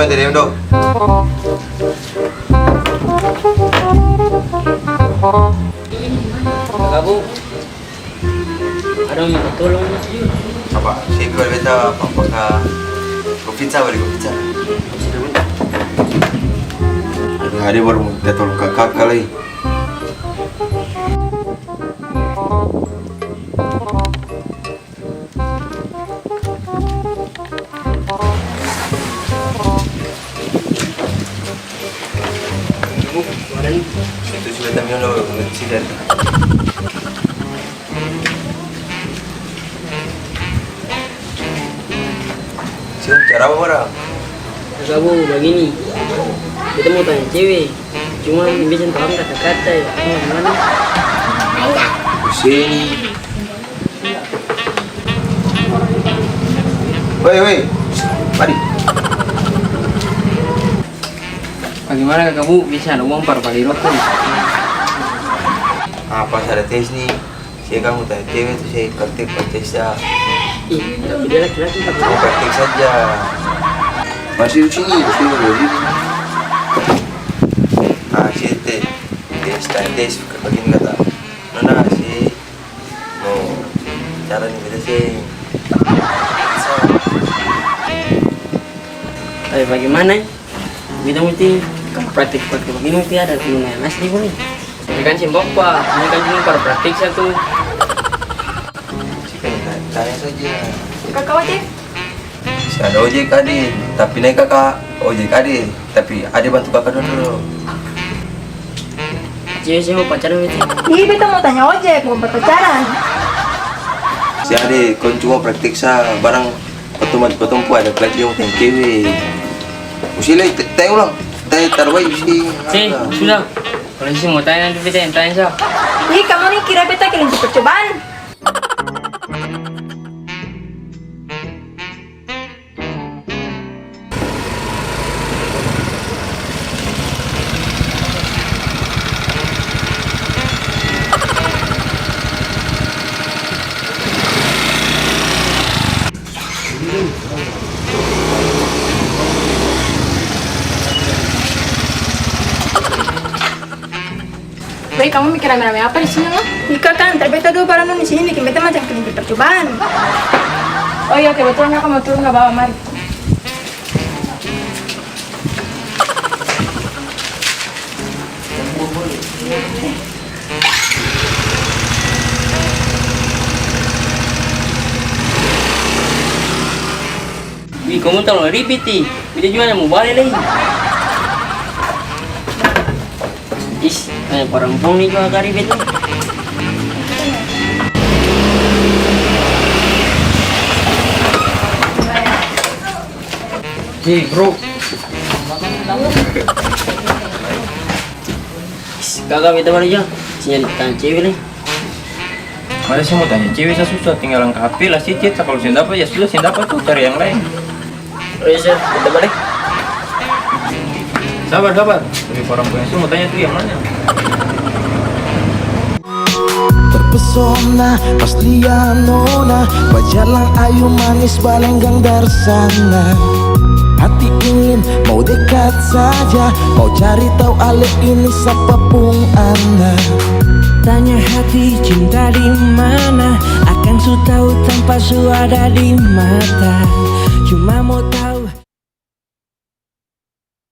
tadi dong. Kamu ada minta tolong Apa? Saya boleh minta apakah pizza boleh pizza? Ada baru minta tolong kakak kali. Itu sudah kami udah mencidar. Siapa cara apa orang? kamu begini kita mau tanya cewek cuma bisa paham kata-kata ya mana Pusing. Woi, mari. bagaimana kamu bisa ada uang per kali rokok Apa ada tes nih? Saya kamu tanya cewek itu saya praktik ya. ih tapi dia laki-laki tak Mau praktik saja. Masih di sini, di sini. Si tes begini kata. Nona si mau cara nih kita sih. tapi bagaimana kita mesti praktik begini mesti ada gunanya asli boleh ini kan simbok pak ini kan cuma per praktik satu Tanya saja. Kakak ojek? Si ada ojek adik, tapi naik kakak ojek adik, tapi adik bantu kakak dulu. cewek saya mau pacaran gitu Ih, beta mau tanya ojek, mau berpacaran. Si adik, kau cuma praktik sa barang petumpu ada lagi yang tanya cewek. Usila, tanya ulang, tanya terbaik sih. sudah kalau sih mau tanya nanti beta yang tanya saya Ih, kamu nih kira beta kirim percobaan? Baik, kamu mikir rame-rame apa di sini lo? Ika kan, tapi beta dulu barang di sini bikin beta macam kirim percobaan. Oh iya, kebetulan aku mau turun ke bawah, mari. Wih, kamu terlalu ribet nih. Beta juga mau balik lagi. Is, kayak perempuan nih juga agak ribet nih. Hei bro. Is, kakak beta balik aja. Sinyal tanya cewek nih. Masa saya mau tanya cewek saya susah tinggal lengkapi lah sih chat kalau saya dapat ya sudah saya dapat tuh cari yang lain. Oh iya sir, beta balik. Sabar tapi perempuan saya mau tanya tuh yang mana? Terpesona pas dia nona wajar lang ayu manis balenggang dari sana. Hati ingin mau dekat saja, mau cari tahu ale ini siapa pun anak. Tanya hati cinta di mana, akan su tahu tanpa su ada di mata. Cuma mau tahu